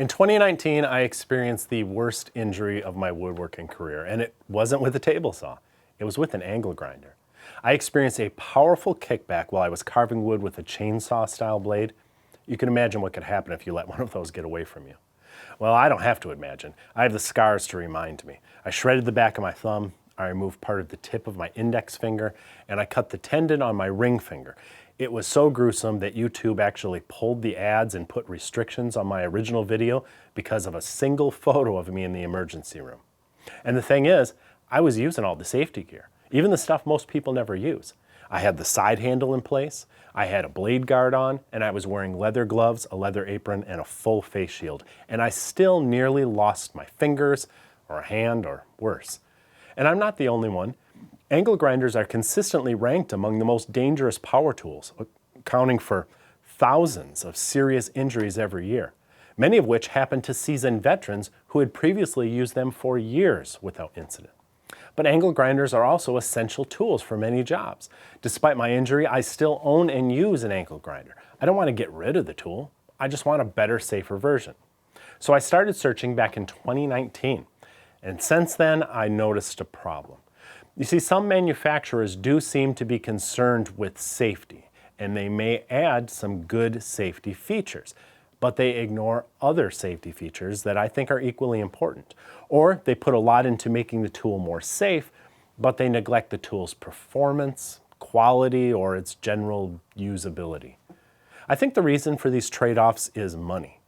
In 2019, I experienced the worst injury of my woodworking career, and it wasn't with a table saw. It was with an angle grinder. I experienced a powerful kickback while I was carving wood with a chainsaw-style blade. You can imagine what could happen if you let one of those get away from you. Well, I don't have to imagine. I have the scars to remind me. I shredded the back of my thumb, I removed part of the tip of my index finger, and I cut the tendon on my ring finger. It was so gruesome that YouTube actually pulled the ads and put restrictions on my original video because of a single photo of me in the emergency room. And the thing is, I was using all the safety gear, even the stuff most people never use. I had the side handle in place, I had a blade guard on, and I was wearing leather gloves, a leather apron, and a full face shield. And I still nearly lost my fingers, or a hand, or worse. And I'm not the only one. Angle grinders are consistently ranked among the most dangerous power tools, accounting for thousands of serious injuries every year, many of which happen to seasoned veterans who had previously used them for years without incident. But angle grinders are also essential tools for many jobs. Despite my injury, I still own and use an angle grinder. I don't want to get rid of the tool. I just want a better, safer version. So I started searching back in 2019. And since then, I noticed a problem. You see, some manufacturers do seem to be concerned with safety, and they may add some good safety features, but they ignore other safety features that I think are equally important. Or they put a lot into making the tool more safe, but they neglect the tool's performance, quality, or its general usability. I think the reason for these trade-offs is money.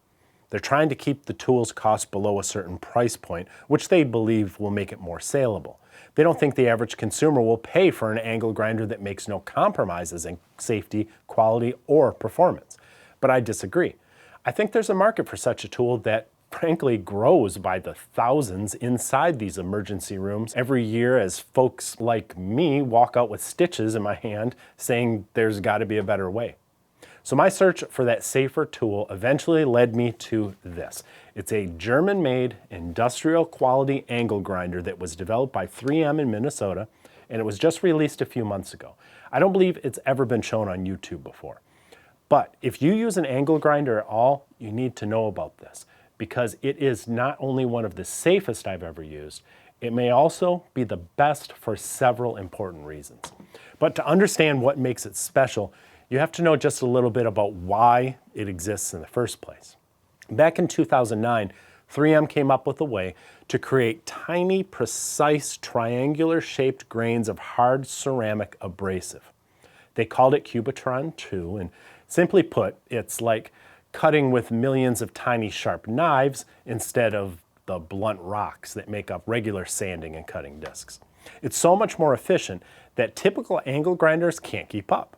They're trying to keep the tool's cost below a certain price point, which they believe will make it more saleable. They don't think the average consumer will pay for an angle grinder that makes no compromises in safety, quality, or performance. But I disagree. I think there's a market for such a tool that frankly grows by the thousands inside these emergency rooms every year as folks like me walk out with stitches in my hand saying there's got to be a better way. So my search for that safer tool eventually led me to this. It's a German-made industrial quality angle grinder that was developed by 3M in Minnesota, and it was just released a few months ago. I don't believe it's ever been shown on YouTube before. But if you use an angle grinder at all, you need to know about this because it is not only one of the safest I've ever used, it may also be the best for several important reasons. But to understand what makes it special, you have to know just a little bit about why it exists in the first place. Back in 2009, 3M came up with a way to create tiny, precise, triangular-shaped grains of hard ceramic abrasive. They called it Cubitron 2, and simply put, it's like cutting with millions of tiny, sharp knives instead of the blunt rocks that make up regular sanding and cutting discs. It's so much more efficient that typical angle grinders can't keep up.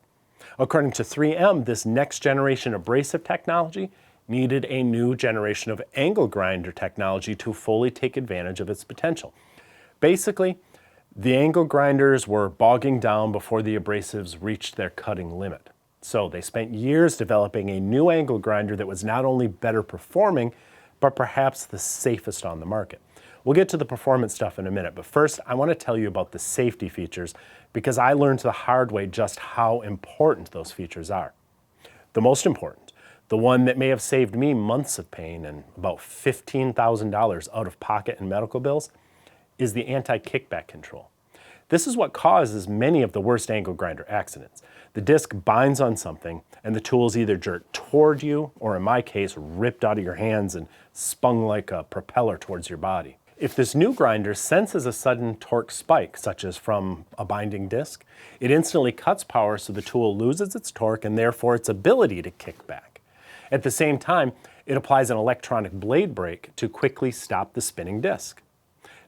According to 3M, this next generation abrasive technology needed a new generation of angle grinder technology to fully take advantage of its potential. Basically, the angle grinders were bogging down before the abrasives reached their cutting limit. So they spent years developing a new angle grinder that was not only better performing, but perhaps the safest on the market. We'll get to the performance stuff in a minute, but first I want to tell you about the safety features because I learned the hard way just how important those features are. The most important, the one that may have saved me months of pain and about $15,000 out of pocket in medical bills, is the anti-kickback control. This is what causes many of the worst angle grinder accidents. The disc binds on something and the tool is either jerked toward you or in my case ripped out of your hands and spun like a propeller towards your body. If this new grinder senses a sudden torque spike, such as from a binding disc, it instantly cuts power so the tool loses its torque and therefore its ability to kick back. At the same time, it applies an electronic blade brake to quickly stop the spinning disc.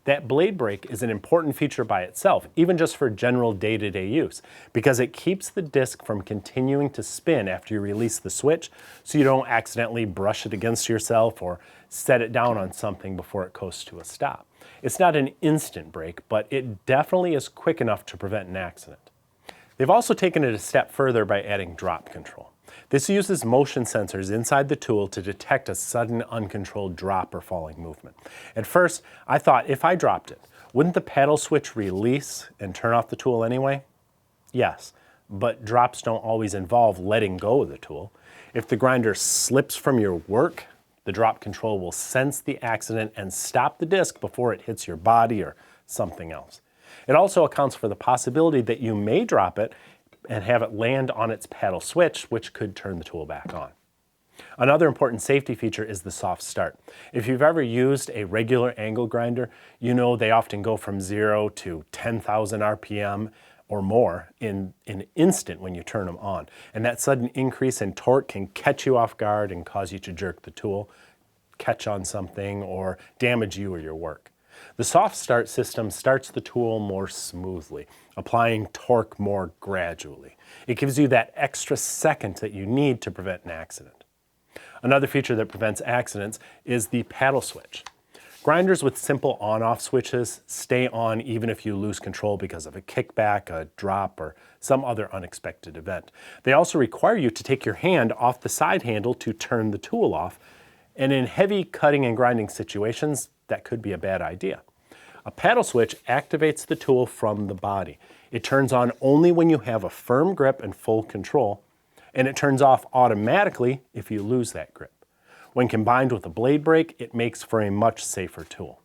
That blade brake is an important feature by itself, even just for general day-to-day use, because it keeps the disc from continuing to spin after you release the switch so you don't accidentally brush it against yourself or set it down on something before it goes to a stop. It's not an instant brake, but it definitely is quick enough to prevent an accident. They've also taken it a step further by adding drop control. This uses motion sensors inside the tool to detect a sudden uncontrolled drop or falling movement. At first, I thought if I dropped it, wouldn't the paddle switch release and turn off the tool anyway? Yes, but drops don't always involve letting go of the tool. If the grinder slips from your work, The drop control will sense the accident and stop the disc before it hits your body or something else. It also accounts for the possibility that you may drop it and have it land on its paddle switch, which could turn the tool back on. Another important safety feature is the soft start. If you've ever used a regular angle grinder, you know they often go from 0 to 10,000 RPM or more in an instant when you turn them on. And that sudden increase in torque can catch you off guard and cause you to jerk the tool, catch on something, or damage you or your work. The soft start system starts the tool more smoothly, applying torque more gradually. It gives you that extra second that you need to prevent an accident. Another feature that prevents accidents is the paddle switch. Grinders with simple on-off switches stay on even if you lose control because of a kickback, a drop, or some other unexpected event. They also require you to take your hand off the side handle to turn the tool off, and in heavy cutting and grinding situations, that could be a bad idea. A paddle switch activates the tool from the body. It turns on only when you have a firm grip and full control, and it turns off automatically if you lose that grip. When combined with a blade brake, it makes for a much safer tool.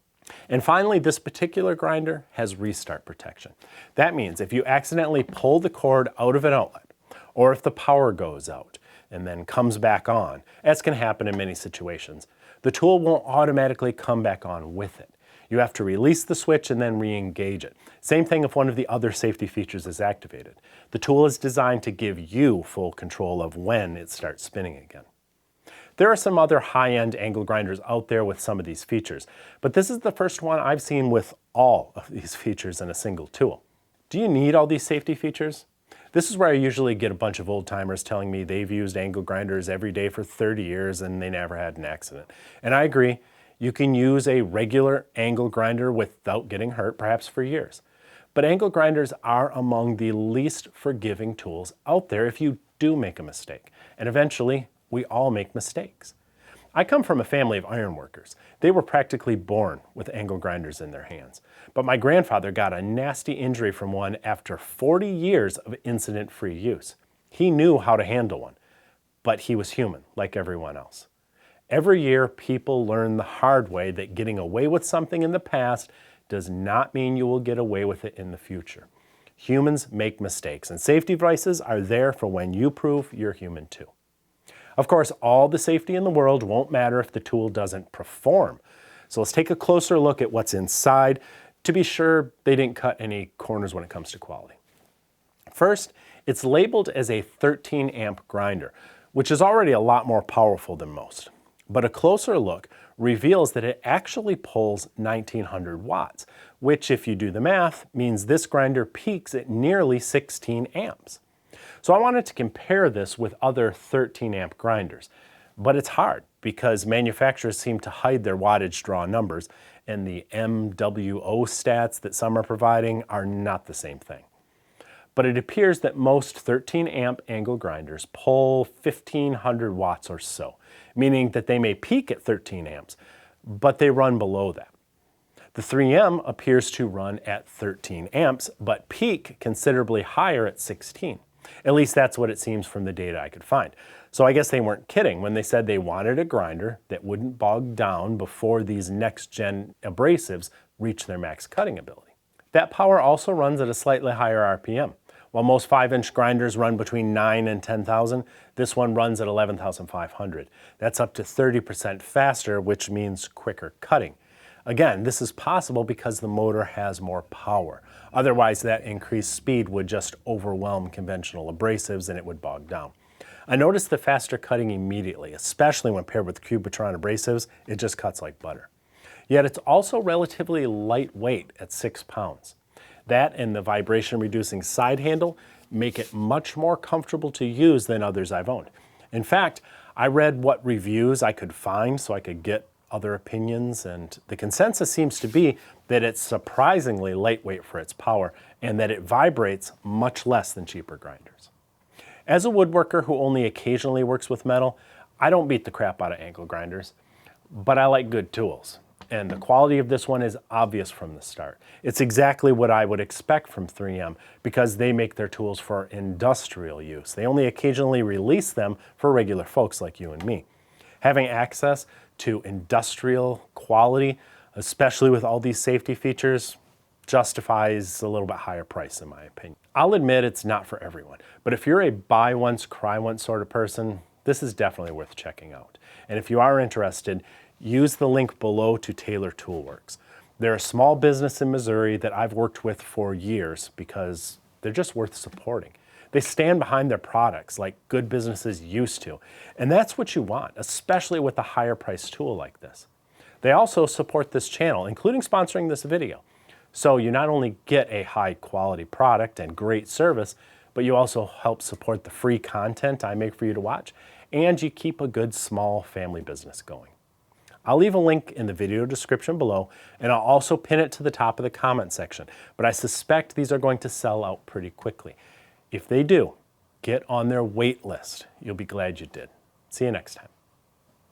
And finally, this particular grinder has restart protection. That means if you accidentally pull the cord out of an outlet, or if the power goes out and then comes back on, that's going to happen in many situations, the tool won't automatically come back on with it. You have to release the switch and then re-engage it. Same thing if one of the other safety features is activated. The tool is designed to give you full control of when it starts spinning again. There are some other high-end angle grinders out there with some of these features, but this is the first one I've seen with all of these features in a single tool. Do you need all these safety features? This is where I usually get a bunch of old-timers telling me they've used angle grinders every day for 30 years and they never had an accident. And I agree, you can use a regular angle grinder without getting hurt, perhaps for years. But angle grinders are among the least forgiving tools out there if you do make a mistake. And eventually, we all make mistakes. I come from a family of ironworkers. They were practically born with angle grinders in their hands. But my grandfather got a nasty injury from one after 40 years of incident-free use. He knew how to handle one, but he was human, like everyone else. Every year, people learn the hard way that getting away with something in the past does not mean you will get away with it in the future. Humans make mistakes, and safety devices are there for when you prove you're human too. Of course, all the safety in the world won't matter if the tool doesn't perform. So let's take a closer look at what's inside to be sure they didn't cut any corners when it comes to quality. First, it's labeled as a 13 amp grinder, which is already a lot more powerful than most. But a closer look reveals that it actually pulls 1900 watts, which if you do the math, means this grinder peaks at nearly 16 amps. So I wanted to compare this with other 13 amp grinders, but it's hard because manufacturers seem to hide their wattage draw numbers, and the MWO stats that some are providing are not the same thing. But it appears that most 13 amp angle grinders pull 1500 watts or so, meaning that they may peak at 13 amps, but they run below that. The 3M appears to run at 13 amps, but peak considerably higher at 16. At least that's what it seems from the data I could find. So I guess they weren't kidding when they said they wanted a grinder that wouldn't bog down before these next-gen abrasives reach their max cutting ability. That power also runs at a slightly higher RPM. While most 5-inch grinders run between 9 and 10,000, this one runs at 11,500. That's up to 30% faster, which means quicker cutting. Again, this is possible because the motor has more power. Otherwise, that increased speed would just overwhelm conventional abrasives and it would bog down. I noticed the faster cutting immediately, especially when paired with Cubitron abrasives. It just cuts like butter. Yet it's also relatively lightweight at 6 pounds. That and the vibration-reducing side handle make it much more comfortable to use than others I've owned. In fact, I read what reviews I could find so I could get other opinions, and the consensus seems to be that it's surprisingly lightweight for its power and that it vibrates much less than cheaper grinders. As a woodworker who only occasionally works with metal, I don't beat the crap out of angle grinders, but I like good tools. And the quality of this one is obvious from the start. It's exactly what I would expect from 3M because they make their tools for industrial use. They only occasionally release them for regular folks like you and me. Having access to industrial quality, especially with all these safety features, justifies a little bit higher price in my opinion. I'll admit it's not for everyone, but if you're a buy once, cry once sort of person, this is definitely worth checking out. And if you are interested, use the link below to Taylor Toolworks. They're a small business in Missouri that I've worked with for years because they're just worth supporting. They stand behind their products like good businesses used to. And that's what you want, especially with a higher priced tool like this. They also support this channel, including sponsoring this video. So you not only get a high quality product and great service, but you also help support the free content I make for you to watch, and you keep a good small family business going. I'll leave a link in the video description below, and I'll also pin it to the top of the comment section, but I suspect these are going to sell out pretty quickly. If they do, get on their wait list. You'll be glad you did. See you next time.